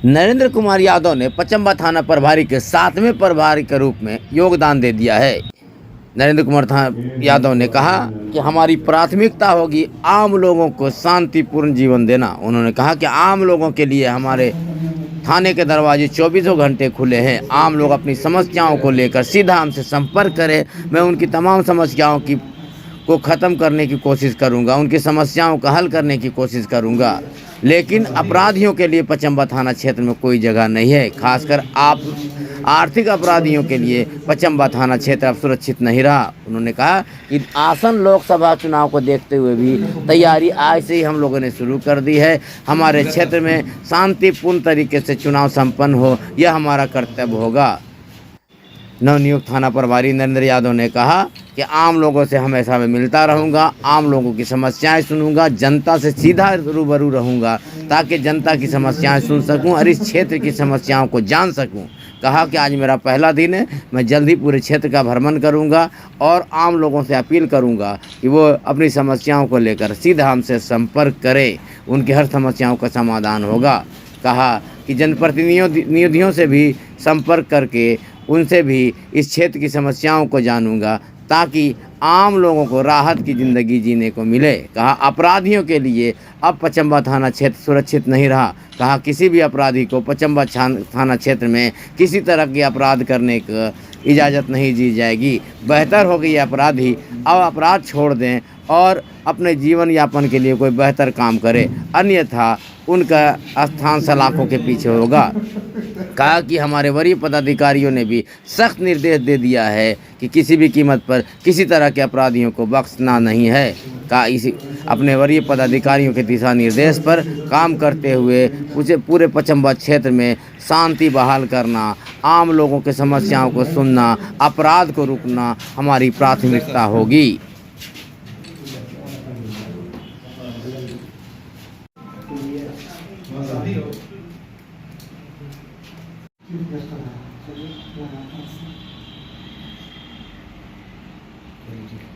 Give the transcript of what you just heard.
नरेंद्र कुमार यादव ने पचम्बा थाना प्रभारी के 7वें प्रभारी के रूप में योगदान दे दिया है। नरेंद्र कुमार यादव ने कहा कि हमारी प्राथमिकता होगी आम लोगों को शांतिपूर्ण जीवन देना। उन्होंने कहा कि आम लोगों के लिए हमारे थाने के दरवाजे 24 घंटे खुले हैं। आम लोग अपनी समस्याओं को लेकर सीधा हमसे संपर्क करें। मैं उनकी तमाम समस्याओं को ख़त्म करने की कोशिश करूंगा, उनकी समस्याओं का हल करने की कोशिश करूंगा। लेकिन अपराधियों के लिए पचम्बा थाना क्षेत्र में कोई जगह नहीं है। खासकर आप आर्थिक अपराधियों के लिए पचम्बा थाना क्षेत्र अब सुरक्षित नहीं रहा। उन्होंने कहा कि आसन लोकसभा चुनाव को देखते हुए भी तैयारी आज से ही हम लोगों ने शुरू कर दी है। हमारे क्षेत्र में शांतिपूर्ण तरीके से चुनाव संपन्न हो, यह हमारा कर्तव्य होगा। नवनियुक्त थाना प्रभारी नरेंद्र यादव ने कहा कि आम लोगों से हमेशा मैं मिलता रहूंगा, आम लोगों की समस्याएं सुनूंगा, जनता से सीधा रूबरू रहूंगा ताकि जनता की समस्याएं सुन सकूं और इस क्षेत्र की समस्याओं को जान सकूं। कहा कि आज मेरा पहला दिन है, मैं जल्द ही पूरे क्षेत्र का भ्रमण करूंगा और आम लोगों से अपील करूंगा कि वो अपनी समस्याओं को लेकर सीधा हमसे संपर्क करें, उनकी हर समस्याओं का समाधान होगा। कहा कि जनप्रतिनिधियों से भी संपर्क करके उनसे भी इस क्षेत्र की समस्याओं को जानूंगा ताकि आम लोगों को राहत की ज़िंदगी जीने को मिले। कहा अपराधियों के लिए अब पचम्बा थाना क्षेत्र सुरक्षित नहीं रहा। कहा किसी भी अपराधी को पचम्बा थाना क्षेत्र में किसी तरह के अपराध करने की इजाज़त नहीं दी जाएगी। बेहतर होगी ये अपराधी अब अपराध छोड़ दें और अपने जीवन यापन के लिए कोई बेहतर काम करे, अन्यथा उनका स्थान सलाखों के पीछे होगा। कहा कि हमारे वरीय पदाधिकारियों ने भी सख्त निर्देश दे दिया है कि किसी भी कीमत पर किसी तरह के अपराधियों को बख्शना नहीं है। कहा इसी अपने वरीय पदाधिकारियों के दिशा निर्देश पर काम करते हुए उसे पूरे पचम्बा क्षेत्र में शांति बहाल करना, आम लोगों के समस्याओं को सुनना, अपराध को रोकना हमारी प्राथमिकता होगी।